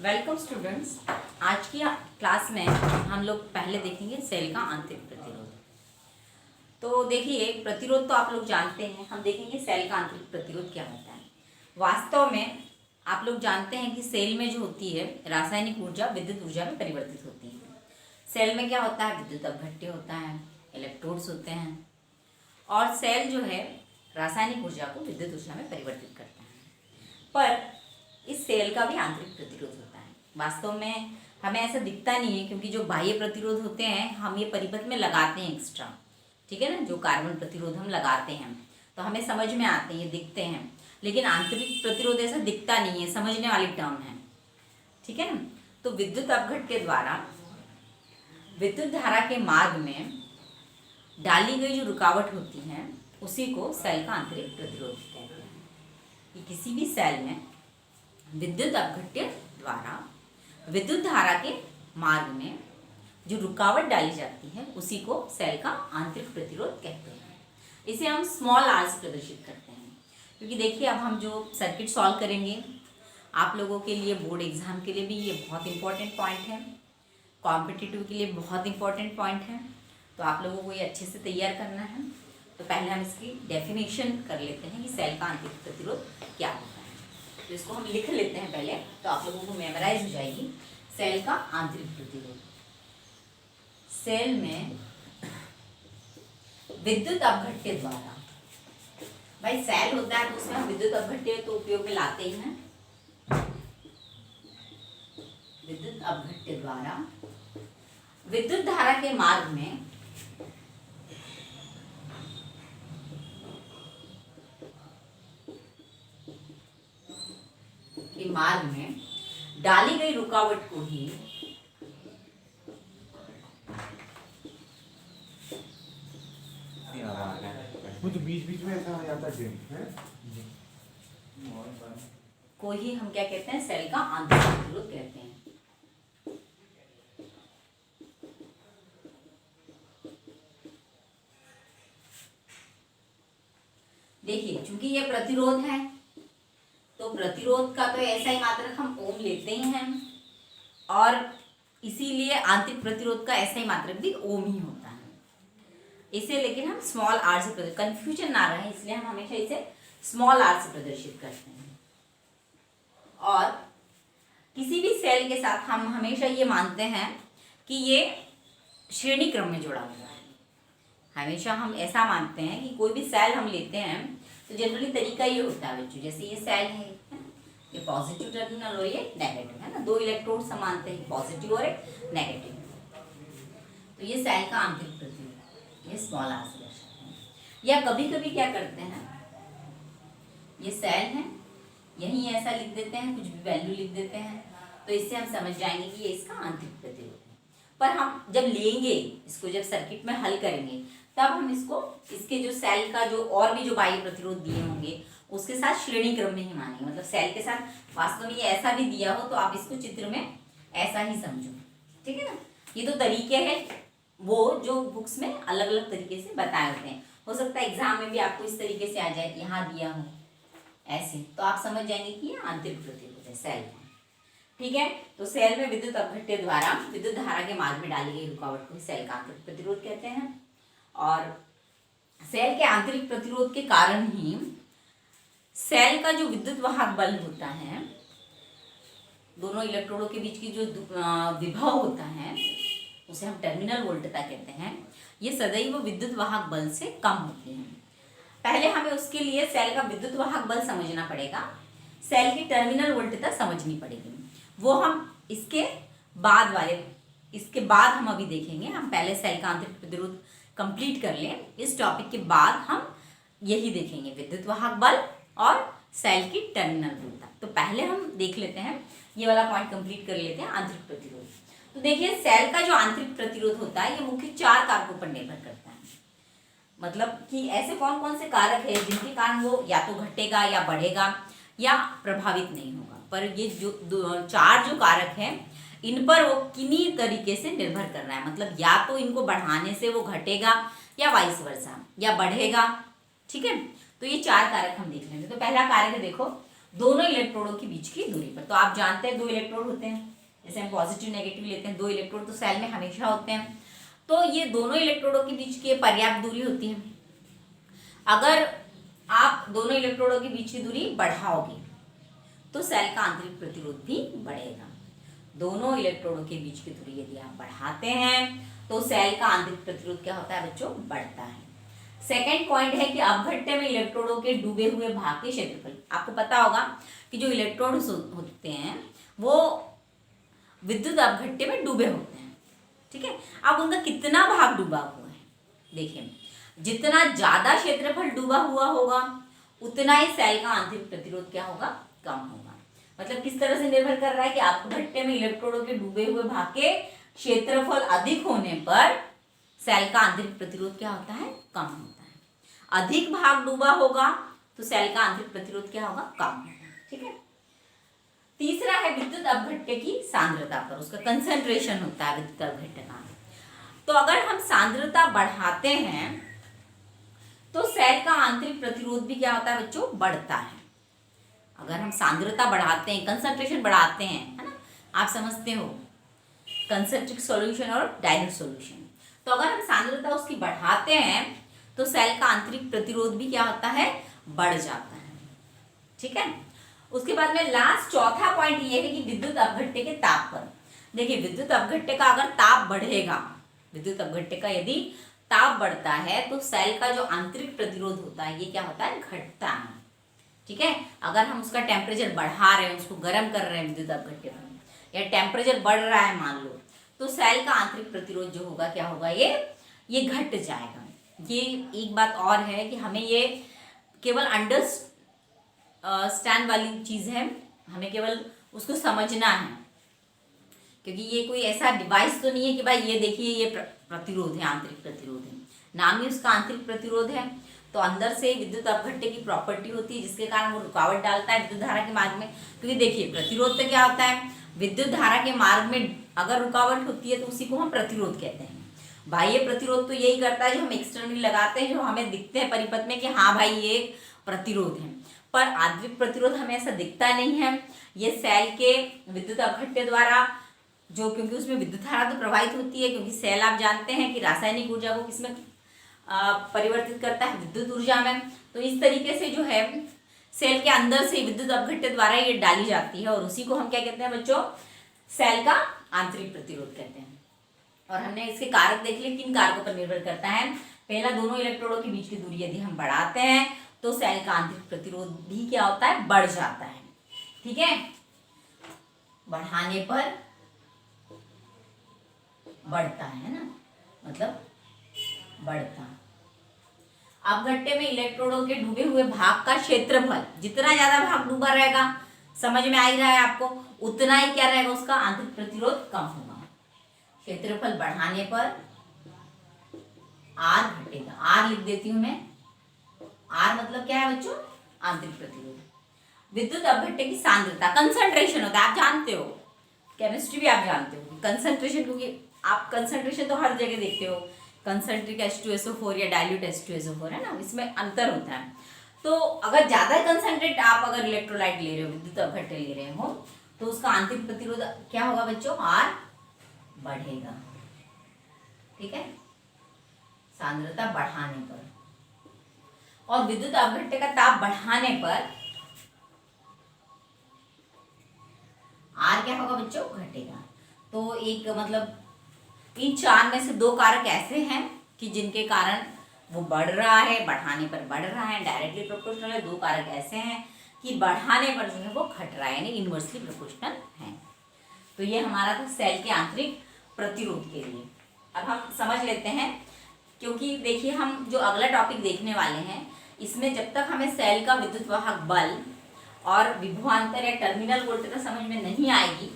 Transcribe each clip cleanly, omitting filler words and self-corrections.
Welcome students. आज की class में हम लोग पहले देखेंगे सेल का आंतरिक प्रतिरोध। तो देखिए, प्रतिरोध तो आप लोग जानते हैं, हम देखेंगे सेल का आंतरिक प्रतिरोध क्या होता है। वास्तव में आप लोग जानते हैं कि सेल में जो होती है रासायनिक ऊर्जा विद्युत ऊर्जा में परिवर्तित होती है। सेल में क्या होता है, विद्युत अपघट्य होता है, इलेक्ट्रोड्स होते हैं, और सेल जो है रासायनिक ऊर्जा को विद्युत ऊर्जा में परिवर्तित करता है। पर इस सेल का भी आंतरिक प्रतिरोध होता है। वास्तव में हमें ऐसा दिखता नहीं है, क्योंकि जो बाह्य प्रतिरोध होते हैं हम ये परिपथ में लगाते हैं एक्स्ट्रा, ठीक है ना। जो कार्बन प्रतिरोध हम लगाते हैं तो हमें समझ में आते हैं, ये दिखते हैं, लेकिन आंतरिक प्रतिरोध ऐसा दिखता नहीं है, समझने वाली टर्म है, ठीक है ना। तो विद्युत अपघट्य के द्वारा विद्युत धारा के मार्ग में डाली गई जो रुकावट होती है उसी को सेल का आंतरिक प्रतिरोध कहते हैं। कि किसी भी सेल में विद्युत अपघट्य द्वारा विद्युत धारा के मार्ग में जो रुकावट डाली जाती है उसी को सेल का आंतरिक प्रतिरोध कहते हैं। इसे हम स्मॉल आर से प्रदर्शित करते हैं, क्योंकि देखिए अब हम जो सर्किट सॉल्व करेंगे आप लोगों के लिए बोर्ड एग्जाम के लिए भी ये बहुत इंपॉर्टेंट पॉइंट है, कॉम्पिटिटिव के लिए बहुत इंपॉर्टेंट पॉइंट है। तो आप लोगों को ये अच्छे से तैयार करना है। तो पहले हम इसकी डेफिनेशन कर लेते हैं कि सेल का आंतरिक प्रतिरोध क्या होता है। तो इसको हम लिख लेते हैं पहले, तो आप लोगों को मेमोराइज हो जाएगी। सेल का आंतरिक प्रतिरोध, सेल में विद्युत अपघट्य द्वारा, भाई सेल होता है तो उसमें हम विद्युत अपघट्य तो उपयोग में लाते ही हैं। विद्युत अपघट्य द्वारा विद्युत धारा के मार्ग में डाली गई रुकावट को ही वो तो बीच बीच में ऐसा हो जाता है को ही हम क्या कहते हैं, सेल का आंतरिक प्रतिरोध कहते हैं। देखिए, चूंकि ये प्रतिरोध है तो प्रतिरोध का तो ऐसा ही मात्रक हम ओम लेते ही हैं, और इसीलिए आंतरिक प्रतिरोध का ऐसा ही मात्रक भी ओम ही होता है। इसे लेकिन हम स्मॉल आर से प्रदर्शित, कंफ्यूजन ना रहे इसलिए हम हमेशा इसे स्मॉल आर से प्रदर्शित करते हैं। और किसी भी सेल के साथ हम हमेशा ये मानते हैं कि ये श्रेणी क्रम में जुड़ा हुआ है। हमेशा हम ऐसा मानते हैं कि कोई भी सेल हम लेते हैं तो जनरली तरीका ये होता है बच्चों, जैसे ये सेल है, ये पॉजिटिव टर्मिनल और ये नेगेटिव है ना, दो इलेक्ट्रोड्स हम मानते हैं, पॉजिटिव और एक नेगेटिव। तो ये सेल का आंतरिक प्रतिरोध, ये स्मॉल आर से दर्शाते हैं। या कभी कभी क्या करते हैं, ये सेल है, यहीं ऐसा लिख देते हैं, कुछ भी वैल्यू लिख देते हैं, तो इससे हम समझ जाएंगे कि ये इसका आंतरिक प्रतिरोध है। पर हम जब लेंगे इसको, जब सर्किट में हल करेंगे, तब हम इसको इसके जो सेल का जो और भी जो बाह्य प्रतिरोध दिए होंगे उसके साथ श्रेणी क्रम में ही मानेंगे। मतलब सेल के साथ वास्तव में ये ऐसा भी दिया हो तो आप इसको चित्र में ऐसा ही समझो, ठीक है ना। ये तो तरीके हैं वो जो बुक्स में अलग अलग तरीके से बताए होते हैं। हो सकता है एग्जाम में भी आपको इस तरीके से आ जाए, यहाँ दिया हो ऐसे, तो आप समझ जाएंगे कि ये आंतरिक प्रतिरोध है सेल का, ठीक है। तो सेल में विद्युत अपघट्य द्वारा विद्युत धारा के मार्ग में डाली गई रुकावट को सेल का आंतरिक प्रतिरोध कहते हैं। और सेल के आंतरिक प्रतिरोध के कारण ही सेल का जो विद्युत वाहक बल होता है, दोनों इलेक्ट्रोडों के बीच की जो विभव होता है उसे हम टर्मिनल वोल्टता कहते हैं, ये सदैव विद्युत वाहक बल से कम होते हैं। पहले हमें उसके लिए सेल का विद्युत वाहक बल समझना पड़ेगा, सेल की टर्मिनल वोल्टता समझनी पड़ेगी। वो हम इसके बाद हम अभी देखेंगे। हम पहले सेल का आंतरिक प्रतिरोध कंप्लीट कर लें, इस टॉपिक के बाद हम यही देखेंगे, विद्युत वाहक बल और सेल की टर्मिनल वोल्टता। तो पहले हम देख लेते हैं, ये वाला पॉइंट कंप्लीट कर लेते हैं, आंतरिक प्रतिरोध। तो देखिए, सेल का जो आंतरिक प्रतिरोध होता है ये मुख्य 4 कारकों पर निर्भर करता है। मतलब कि ऐसे कौन कौन से कारक है जिनके कारण वो या तो घटेगा या बढ़ेगा या प्रभावित नहीं होगा। पर ये जो 4 जो कारक हैं इन पर वो किन्हीं तरीके से निर्भर कर रहा है। मतलब या तो इनको बढ़ाने से वो घटेगा या वाइस वर्सा, या बढ़ेगा, ठीक है। तो ये 4 कारक हम देख लेंगे। तो पहला कारक है, देखो दोनों इलेक्ट्रोडों के बीच की दूरी पर। तो आप जानते हैं 2 इलेक्ट्रोड होते हैं, जैसे हम पॉजिटिव नेगेटिव लेते हैं, 2 इलेक्ट्रोड तो सेल में हमेशा होते हैं। तो ये दोनों इलेक्ट्रोडों के बीच की पर्याप्त दूरी होती है। अगर आप दोनों इलेक्ट्रोडों के बीच की दूरी बढ़ाओगे तो सेल का आंतरिक प्रतिरोध भी बढ़ेगा। दोनों इलेक्ट्रोडों के बीच की दूरी यदि आप बढ़ाते हैं तो सेल का आंतरिक प्रतिरोध क्या होता है बच्चों, बढ़ता है। सेकेंड पॉइंट है कि अपघट्य में इलेक्ट्रोडों के डूबे हुए भाग के क्षेत्रफल। आपको पता होगा कि जो इलेक्ट्रोड होते हैं वो विद्युत अपघट्य में डूबे होते हैं, ठीक है। अब उनका कितना भाग डूबा हुआ है, देखिए जितना ज्यादा क्षेत्रफल डूबा हुआ होगा उतना ही सेल का आंतरिक प्रतिरोध क्या होगा, कम होगा। मतलब किस तरह से निर्भर कर रहा है कि अपघट्य में इलेक्ट्रोडों के डूबे हुए भाग के क्षेत्रफल अधिक होने पर सेल का आंतरिक प्रतिरोध क्या होता है, कम होता है। अधिक भाग डूबा होगा तो सेल का आंतरिक प्रतिरोध क्या होगा, कम होगा, ठीक है। तीसरा है विद्युत अपघट्य की सांद्रता पर, उसका कंसंट्रेशन होता है विद्युत अपघट्य का। तो अगर हम सांद्रता बढ़ाते हैं तो सेल का आंतरिक प्रतिरोध भी क्या होता है बच्चों, बढ़ता है। अगर हम सांद्रता बढ़ाते हैं, कंसंट्रेशन बढ़ाते हैं, है ना, आप समझते हो कंसंट्रिक सॉल्यूशन और डाइल्यूट सॉल्यूशन। तो अगर हम सांद्रता उसकी बढ़ाते हैं तो सेल का आंतरिक प्रतिरोध भी क्या होता है, बढ़ जाता है, ठीक है। उसके बाद में लास्ट चौथा पॉइंट ये है कि विद्युत अपघट्य के ताप पर। देखिए विद्युत अपघट्य का अगर ताप बढ़ेगा, विद्युत अपघट्य का यदि ताप बढ़ता है तो सेल का जो आंतरिक प्रतिरोध होता है ये क्या होता है, घटता है, ठीक है। अगर हम उसका टेम्परेचर बढ़ा रहे हैं, उसको गर्म कर रहे हैं विद्युत अपघट्य में, या टेम्परेचर बढ़ रहा है मान लो, तो सेल का आंतरिक प्रतिरोध जो होगा क्या होगा, ये घट जाएगा। ये एक बात और है कि हमें ये केवल अंडरस्टैंड वाली चीज है, हमें केवल उसको समझना है, क्योंकि ये कोई ऐसा डिवाइस तो नहीं है कि भाई ये देखिए ये प्रतिरोध है, आंतरिक प्रतिरोध है, नाम ही उसका आंतरिक प्रतिरोध है। तो अंदर से विद्युत अपघट्य की प्रॉपर्टी होती है जिसके कारण वो रुकावट डालता है विद्युत धारा के मार्ग में। क्योंकि देखिए प्रतिरोध तो क्या होता है, विद्युत धारा के मार्ग में अगर रुकावट होती है तो उसी को हम प्रतिरोध कहते हैं। बाह्य प्रतिरोध तो यही करता है जो हम एक्सटर्नली लगाते हैं, जो हमें दिखते हैं परिपथ में कि हाँ भाई ये प्रतिरोध है, पर आंतरिक प्रतिरोध हमें ऐसा दिखता नहीं है। ये सेल के विद्युत अपघट्य द्वारा जो, क्योंकि उसमें विद्युत धारा तो प्रवाहित होती है, क्योंकि सेल आप जानते हैं कि रासायनिक ऊर्जा को किसमें परिवर्तित करता है, विद्युत ऊर्जा में। तो इस तरीके से जो है सेल के अंदर से विद्युत अपघट्य द्वारा ये डाली जाती है और उसी को हम क्या कहते हैं बच्चों, सेल का आंतरिक प्रतिरोध कहते हैं। और हमने इसके कारक देख लिए, किन कारकों पर निर्भर करता है। पहला, दोनों इलेक्ट्रोडों के बीच की दूरी यदि हम बढ़ाते हैं तो सेल का आंतरिक प्रतिरोध भी क्या होता है, बढ़ जाता है, ठीक है। बढ़ाने पर बढ़ता है ना, मतलब बढ़ता। अपघट्य में इलेक्ट्रोडों के डूबे हुए भाग का क्षेत्रफल, जितना ज्यादा भाग डूबा रहेगा, समझ में आ ही रहा है आपको, उतना ही क्या रहेगा, उसका आंतरिक प्रतिरोध कम होगा। क्षेत्रफल बढ़ाने पर आर घटेगा, आर लिख देती हूं मैं, आर मतलब क्या है बच्चों, आंतरिक प्रतिरोध। विद्युत अपघट्य की सांद्रता, कंसंट्रेशन होता है, आप जानते हो, केमिस्ट्री भी आप जानते हो कंसंट्रेशन, क्योंकि आप कंसंट्रेशन तो हर जगह देखते हो, कंसंट्रिक H2SO4 या डाइल्यूट H2SO4 है ना, इसमें अंतर होता है। तो अगर ज्यादा कंसंट्रेट आप अगर इलेक्ट्रोलाइट ले रहे हो, विद्युत अपघट्य ले रहे हो, तो उसका आंतरिक प्रतिरोध क्या होगा बच्चों, आर बढ़ेगा, ठीक है, सांद्रता बढ़ाने पर। और विद्युत अपघट्य का ताप बढ़ाने पर आर क्या होगा बच्चों, घटेगा। तो एक मतलब इन चार में से दो कारक ऐसे हैं कि जिनके कारण वो बढ़ रहा है, बढ़ाने पर बढ़ रहा है, डायरेक्टली प्रोपोर्शनल है। दो कारक ऐसे हैं कि बढ़ाने पर जो है वो घट रहा है, यानी इनवर्सली प्रोपोर्शनल है। तो ये हमारा था सेल के आंतरिक प्रतिरोध के लिए। अब हम समझ लेते हैं, क्योंकि देखिए हम जो अगला टॉपिक देखने वाले हैं इसमें जब तक हमें सेल का विद्युत वाहक बल और विभवांतर या टर्मिनल वोल्टेज समझ में नहीं आएगी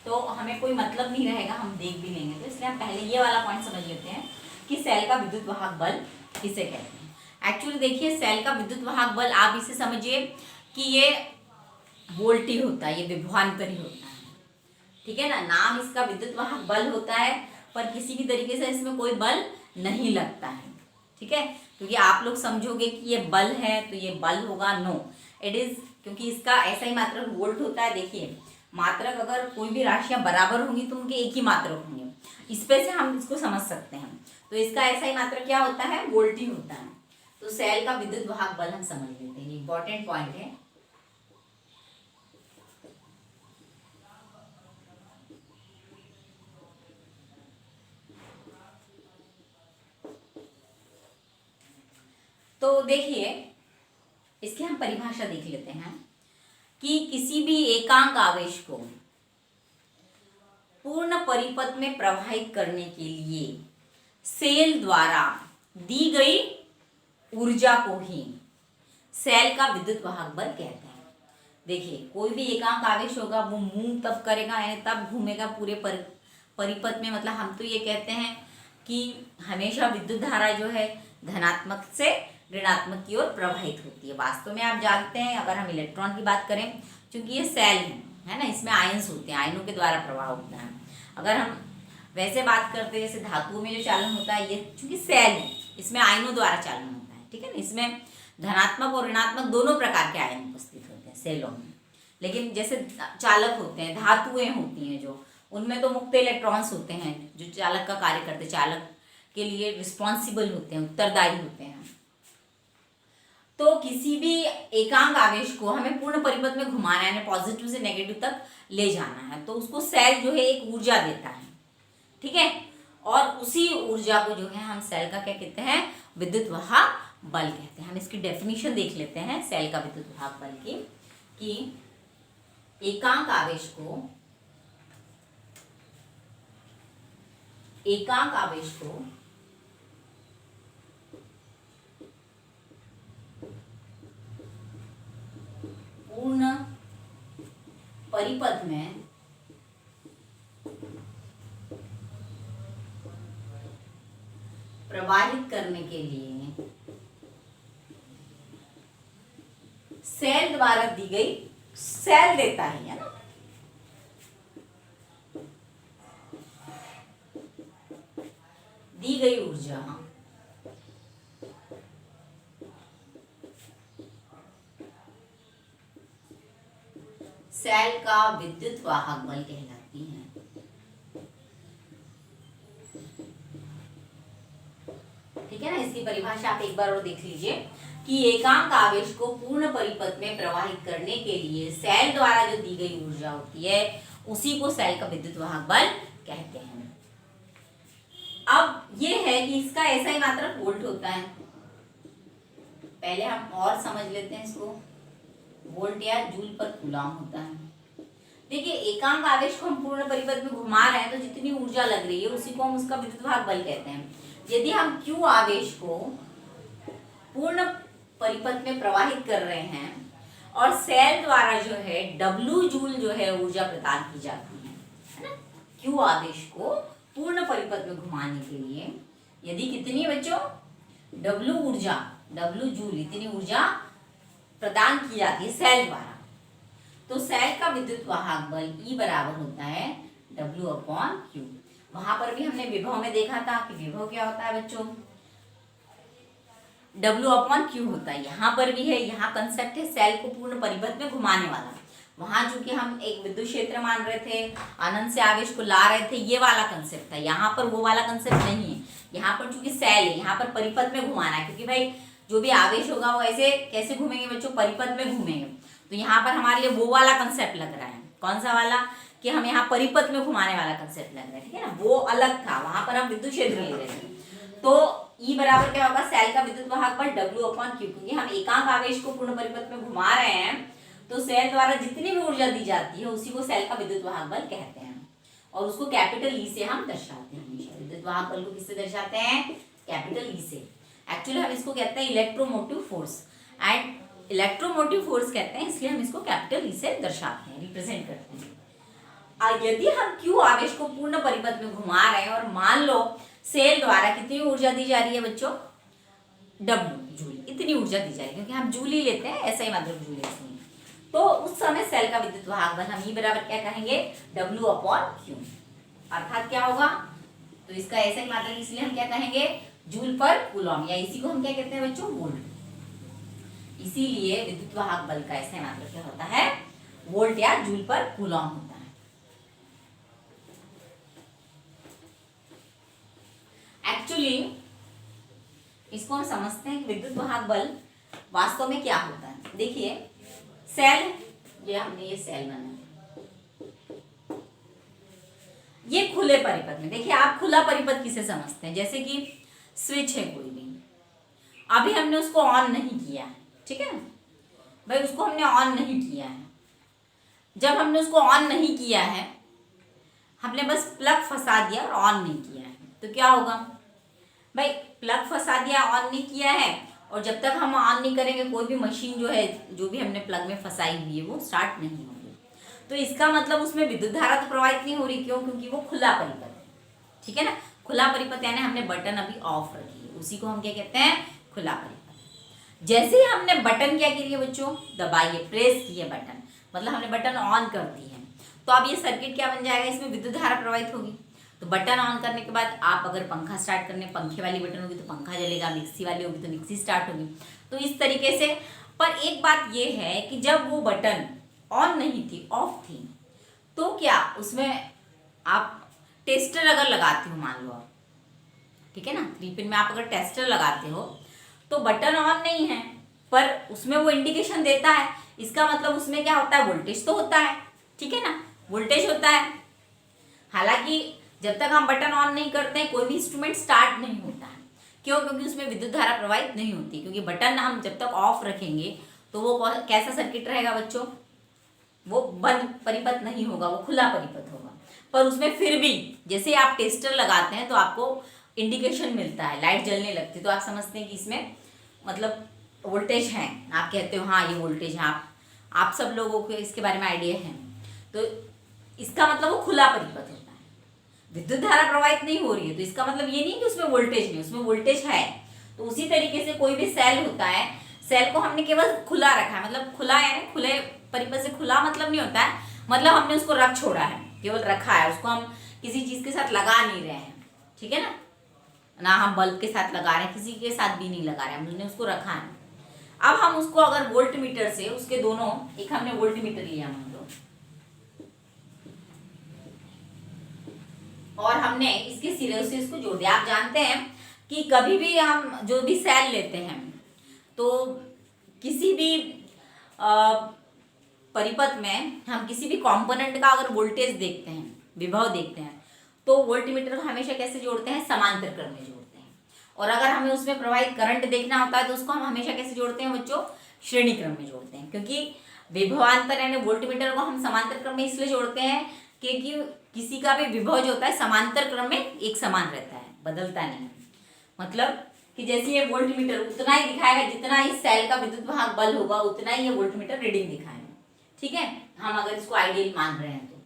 तो हमें कोई मतलब नहीं रहेगा, हम देख भी लेंगे। तो इसलिए हम पहले ये वाला पॉइंट समझ लेते हैं कि सेल का विद्युत वाहक बल किसे कहते हैं। एक्चुअली देखिए सेल का विद्युत वाहक बल आप इसे समझिए कि ये वोल्टी होता है, ये विभवांतरी होता है, ठीक है ना। नाम इसका विद्युत वाहक बल होता है, पर किसी भी तरीके से इसमें कोई बल नहीं लगता है, ठीक है। क्योंकि आप लोग समझोगे कि ये बल है तो ये बल होगा, नो, इट इज, क्योंकि इसका ऐसा ही मात्रक वोल्ट होता है। देखिए मात्रक अगर कोई भी राशियां बराबर होंगी तो उनके एक ही मात्रक होंगे, इस पे से हम इसको समझ सकते हैं। तो इसका ऐसा ही मात्रक क्या होता है, वोल्ट ही होता है। तो सेल का विद्युत वाहक बल हम समझ लेते हैं, इंपॉर्टेंट पॉइंट है। तो देखिए इसकी हम परिभाषा देख लेते हैं कि किसी भी एकांक आवेश को पूर्ण परिपथ में प्रवाहित करने के लिए सेल द्वारा दी गई ऊर्जा को ही सेल का विद्युत वाहक बल कहते हैं। देखिए कोई भी एकांक आवेश होगा वो मूव तब करेगा, यानी तब घूमेगा पूरे परिपथ में। मतलब हम तो ये कहते हैं कि हमेशा विद्युत धारा जो है धनात्मक से ऋणात्मक की ओर प्रवाहित होती है। वास्तव में आप जानते हैं, अगर हम इलेक्ट्रॉन की बात करें, क्योंकि ये सेल है ना, इसमें आयन्स होते हैं, आयनों के द्वारा प्रवाह होता है। अगर हम वैसे बात करते हैं जैसे धातुओं में जो चालन होता है, ये चूंकि सेल है इसमें आयनों द्वारा चालन होता है, ठीक है ना। इसमें धनात्मक और ऋणात्मक दोनों प्रकार के आयन उपस्थित होते हैं सेलों में। लेकिन जैसे चालक होते हैं, धातुएं होती हैं जो, उनमें तो मुक्त इलेक्ट्रॉन्स होते हैं जो चालक का कार्य करते हैं, चालक के लिए रिस्पॉन्सिबल होते हैं, उत्तरदायी होते हैं। तो किसी भी एकांक आवेश को हमें पूर्ण परिपथ में घुमाना है, यानी पॉजिटिव से नेगेटिव तक ले जाना है, तो उसको सेल जो है एक ऊर्जा देता है, ठीक है। और उसी ऊर्जा को जो है हम सेल का क्या कहते हैं, विद्युत वाहक बल कहते हैं। हम इसकी डेफिनेशन देख लेते हैं सेल का विद्युत वाहक बल की, कि एकांक आवेश को पूर्ण परिपथ में प्रवाहित करने के लिए सेल द्वारा दी गई, सेल देता है ना, दी गई ऊर्जा सेल का विद्युत वाहक बल कहलाती है। ठीक है ना। इसकी परिभाषा आप एक बार और देख लीजिए कि एकांक आवेश को पूर्ण परिपथ में प्रवाहित करने के लिए सेल द्वारा जो दी गई ऊर्जा होती है उसी को सेल का विद्युत वाहक बल कहते हैं। अब ये है कि इसका ऐसा ही मात्रक वोल्ट होता है। पहले हम और समझ लेते हैं इसको, वोल्ट या जूल पर कूलम होता है। देखिए एकांक आवेश को हम पूर्ण परिपथ में घुमा रहे हैं तो जितनी ऊर्जा लग रही है उसी को हम उसका विद्युत वाहक बल कहते हैं। यदि हम Q आवेश को पूर्ण परिपथ में प्रवाहित कर रहे हैं और सेल द्वारा जो है W जूल जो है ऊर्जा प्रदान की जाती है ना, Q आवेश को पूर्ण परिपथ में घुमाने के लिए यदि कितनी बच्चों W ऊर्जा, W जूल इतनी ऊर्जा प्रदान की जाती है सेल द्वारा, तो सेल का विद्युत वाहक बल E बराबर होता है W/Q। वहां पर भी हमने विभव में देखा था कि विभव क्या होता है बच्चों, W/Q होता है। यहाँ पर भी है, यहाँ कंसेप्ट है सेल को पूर्ण परिपथ में घुमाने वाला। वहां चूंकि हम एक विद्युत क्षेत्र मान रहे थे, अनंत से आवेश को ला रहे थे, ये वाला कंसेप्ट था। यहाँ पर वो वाला कंसेप्ट नहीं है। यहाँ पर चूंकि सेल है, यहाँ पर परिपथ में घुमाना है, क्योंकि भाई जो भी आवेश होगा वो ऐसे कैसे घूमेंगे बच्चों, परिपथ में घूमेंगे। तो यहाँ पर हमारे लिए वो वाला कंसेप्ट लग रहा है। कौन सा वाला, कि हम यहाँ परिपथ में घुमाने वाला कंसेप्ट लग रहा है, ठीक है ना। वो अलग था, वहां पर हम विद्युत क्षेत्र ले रहे थे। तो E बराबर क्या होगा, सेल का विद्युत वाहक बल W/Q, क्योंकि हम एकांक आवेश को पूर्ण परिपथ में घुमा रहे हैं तो सेल द्वारा जितनी भी ऊर्जा दी जाती है उसी को सेल का विद्युत वाहक बल कहते हैं। और उसको कैपिटल E से हम दर्शाते हैं। हमेशा विद्युत वाहक बल को किससे दर्शाते हैं, कैपिटल E से। एक्चुअली हम इसको कहते हैं electromotive force, and electromotive force कहते हैं, इसलिए हम इसको कैपिटल E से दर्शाते हैं, रिप्रेजेंट करते हैं। यदि हम Q आवेश को पूर्ण परिपथ में घुमा रहे हैं और मान लो सेल द्वारा कितनी ऊर्जा दी जा रही है बच्चों, W जूल, इतनी ऊर्जा दी जा रही है, क्योंकि हम जूल ही लेते हैं, ऐसा ही मतलब जूल लेते हैं। तो उस समय सेल का विद्युत वाहक बल हम E बराबर क्या कहेंगे, W/Q। अर्थात क्या होगा, तो इसका ऐसा ही मतलब, इसलिए हम क्या कहेंगे, जूल पर कूलम, या इसी को हम क्या कहते हैं बच्चों, वोल्ट। इसीलिए विद्युत वाहक बल का ऐसा मात्रक क्या होता है, वोल्ट या जूल पर कूलॉम होता है। एक्चुअली इसको हम समझते हैं कि विद्युत वाहक बल वास्तव में क्या होता है। देखिए सेल, ये हमने ये सेल बनाया, ये खुले परिपथ में, देखिए आप खुला परिपथ किसे समझते हैं, जैसे कि स्विच है कोई भी, अभी हमने उसको ऑन नहीं किया है, ठीक है ना भाई, उसको हमने ऑन नहीं किया है। जब हमने उसको ऑन नहीं किया है, हमने बस प्लग फंसा दिया और ऑन नहीं किया है, तो क्या होगा भाई, प्लग फंसा दिया, ऑन नहीं किया है, और जब तक हम ऑन नहीं करेंगे कोई भी मशीन जो है, जो भी हमने प्लग में फंसाई हुई है, वो स्टार्ट नहीं होगी। तो इसका मतलब उसमें विद्युत धारा तो प्रवाहित नहीं हो रही, क्यों, क्योंकि वो खुला परिपथ है, ठीक है ना। खुला परिपथ यानी हमने बटन अभी ऑफ रखी है, उसी को हम क्या कहते हैं, खुला परिपथ। जैसे ही हमने बटन क्या किया बच्चों, दबाइए, प्रेस किए बटन, मतलब हमने बटन ऑन कर दी है, तो अब ये सर्किट क्या बन जाएगा, इसमें विद्युत धारा प्रवाहित होगी। तो बटन ऑन करने के बाद आप अगर पंखा स्टार्ट करने, पंखे वाली बटन होगी तो पंखा जलेगा, मिक्सी वाली होगी तो मिक्सी स्टार्ट होगी। तो इस तरीके से, पर एक बात ये है कि जब वो बटन ऑन नहीं थी, ऑफ थी, तो क्या उसमें आप टेस्टर अगर लगाते हो, मान लो आप, ठीक है ना, 3 पिन में आप अगर टेस्टर लगाते हो तो बटन ऑन नहीं है, पर उसमें वो इंडिकेशन देता है, इसका मतलब उसमें क्या होता है, वोल्टेज तो होता है, ठीक है ना, वोल्टेज होता है। हालांकि जब तक हम बटन ऑन नहीं करते हैं कोई भी इंस्ट्रूमेंट स्टार्ट नहीं होता है, क्यों, क्योंकि उसमें विद्युत धारा प्रवाहित नहीं होती, क्योंकि बटन हम जब तक ऑफ रखेंगे तो वो कैसा सर्किट रहेगा बच्चों, वो बंद परिपथ नहीं होगा, वो खुला परिपथ होगा। पर उसमें फिर भी जैसे आप टेस्टर लगाते हैं तो आपको इंडिकेशन मिलता है, लाइट जलने लगती है, तो आप समझते हैं कि इसमें मतलब वोल्टेज है, आप कहते हो हाँ ये वोल्टेज है, आप सब लोगों को इसके बारे में आइडिया है। तो इसका मतलब वो खुला परिपथ होता है, विद्युत धारा प्रवाहित नहीं हो रही है, तो इसका मतलब ये नहीं कि उसमें वोल्टेज नहीं, उसमें वोल्टेज है। तो उसी तरीके से कोई भी सेल होता है, सेल को हमने केवल खुला रखा है, मतलब खुला यानी खुले परिपथ से खुला मतलब नहीं होता है, मतलब हमने उसको रख छोड़ा है, केवल रखा है, उसको हम किसी चीज के साथ लगा नहीं रहे हैं, ठीक है ना हम बल्ब के साथ लगा रहे हैं, किसी के साथ भी नहीं लगा रहे हैं, हमने उसको रखा है। अब हम उसको अगर वोल्ट मीटर से, उसके दोनों, एक हमने वोल्ट मीटर लिया मान लो, और हमने इसके सिरे से इसको जोड़ दिया। आप जानते हैं कि कभी भी हम जो भी सेल लेते हैं तो किसी भी परिपथ में हम किसी भी कंपोनेंट का अगर वोल्टेज देखते हैं, विभव देखते हैं, तो वोल्टमीटर को हमेशा कैसे जोड़ते हैं, समांतर क्रम में जोड़ते हैं। और अगर हमें उसमें प्रवाहित करंट देखना होता है तो उसको हम हमेशा कैसे जोड़ते हैं बच्चों, श्रेणी क्रम में जोड़ते हैं। क्योंकि विभवांतर यानी वोल्टमीटर को हम समांतर क्रम में इसलिए जोड़ते हैं क्योंकि किसी का भी विभव जो होता है समांतर क्रम में एक समान रहता है, बदलता नहीं। मतलब कि जैसे ये वोल्टमीटर उतना ही दिखाएगा जितना इस सेल का विद्युत वाहक बल होगा, उतना ही ये वोल्टमीटर रीडिंग दिखाएगा, ठीक है, हम अगर इसको आइडियल मान रहे हैं तो।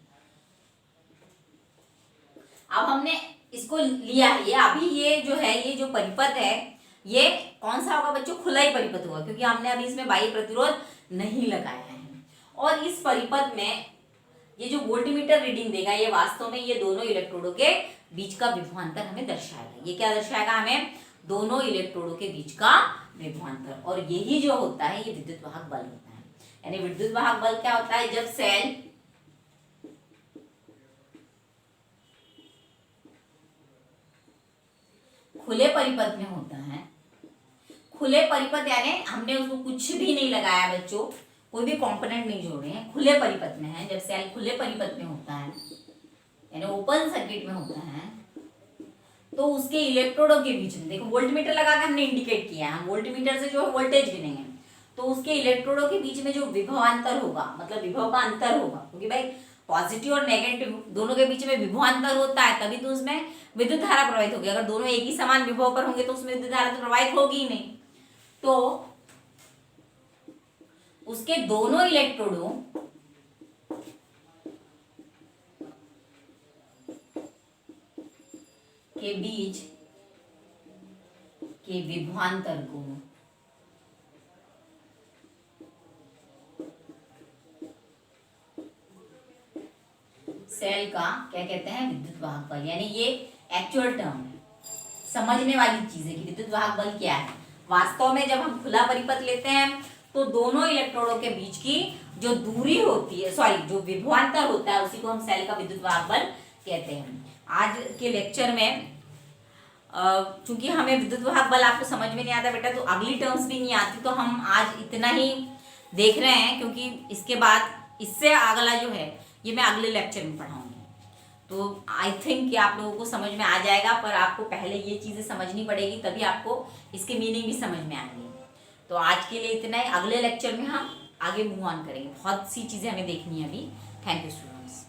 अब हमने इसको लिया है, ये अभी ये जो है, ये जो परिपथ है, ये कौन सा होगा बच्चों, खुला ही परिपथ होगा, क्योंकि हमने अभी इसमें बाह्य प्रतिरोध नहीं लगाया है। और इस परिपथ में ये जो वोल्टमीटर रीडिंग देगा, ये वास्तव में ये दोनों इलेक्ट्रोडों के बीच का विभवांतर हमें दर्शाएगा। ये क्या दर्शाएगा हमें, दोनों इलेक्ट्रोडों के बीच का विभवांतर। और यही जो होता है ये विद्युत वाहक बल होता है। यानी विद्युत वाहक बल क्या होता है, जब सेल खुले परिपथ में होता है, खुले परिपथ यानी हमने उसको कुछ भी नहीं लगाया बच्चों, कोई भी कंपोनेंट नहीं जोड़े हैं, खुले परिपथ में है। जब सेल खुले परिपथ में होता है यानी ओपन सर्किट में होता है, तो उसके इलेक्ट्रोडों के बीच में, देखो वोल्टमीटर लगा के हमने इंडिकेट किया है, हम वोल्टमीटर से जो है वोल्टेज गिनेंगे, तो उसके इलेक्ट्रोडों के बीच में जो विभवांतर होगा, मतलब विभव का अंतर होगा, क्योंकि भाई पॉजिटिव और नेगेटिव दोनों के बीच में विभवांतर होता है, तभी तो उसमें विद्युत धारा प्रवाहित होगी। अगर दोनों एक ही समान विभव पर होंगे तो उसमें विद्युत धारा तो प्रवाहित होगी ही नहीं। तो उसके दोनों इलेक्ट्रोडों के बीच के विभवांतर को सेल का क्या कहते हैं, विद्युत वाहक बल। यानी ये एक्चुअल टर्म है, समझने वाली चीज है कि विद्युत वाहक बल क्या है। वास्तव में जब हम खुला परिपथ लेते हैं तो दोनों इलेक्ट्रोडों के बीच की जो दूरी होती है, सॉरी, जो विभवांतर होता है, उसी को हम सेल का विद्युत वाहक बल कहते हैं। आज के लेक्चर में चूंकि हमें विद्युत वाहक बल आपको समझ में नहीं आता बेटा, तो अगली टर्म्स भी नहीं आती, तो हम आज इतना ही देख रहे हैं, क्योंकि इसके बाद इससे अगला जो है ये मैं अगले लेक्चर में पढ़ाऊंगी। तो आई थिंक कि आप लोगों को समझ में आ जाएगा, पर आपको पहले ये चीज़ें समझनी पड़ेगी, तभी आपको इसके मीनिंग भी समझ में आएंगे। तो आज के लिए इतना ही, अगले लेक्चर में हम आगे मूव ऑन करेंगे, बहुत सी चीज़ें हमें देखनी है अभी। Thank you students.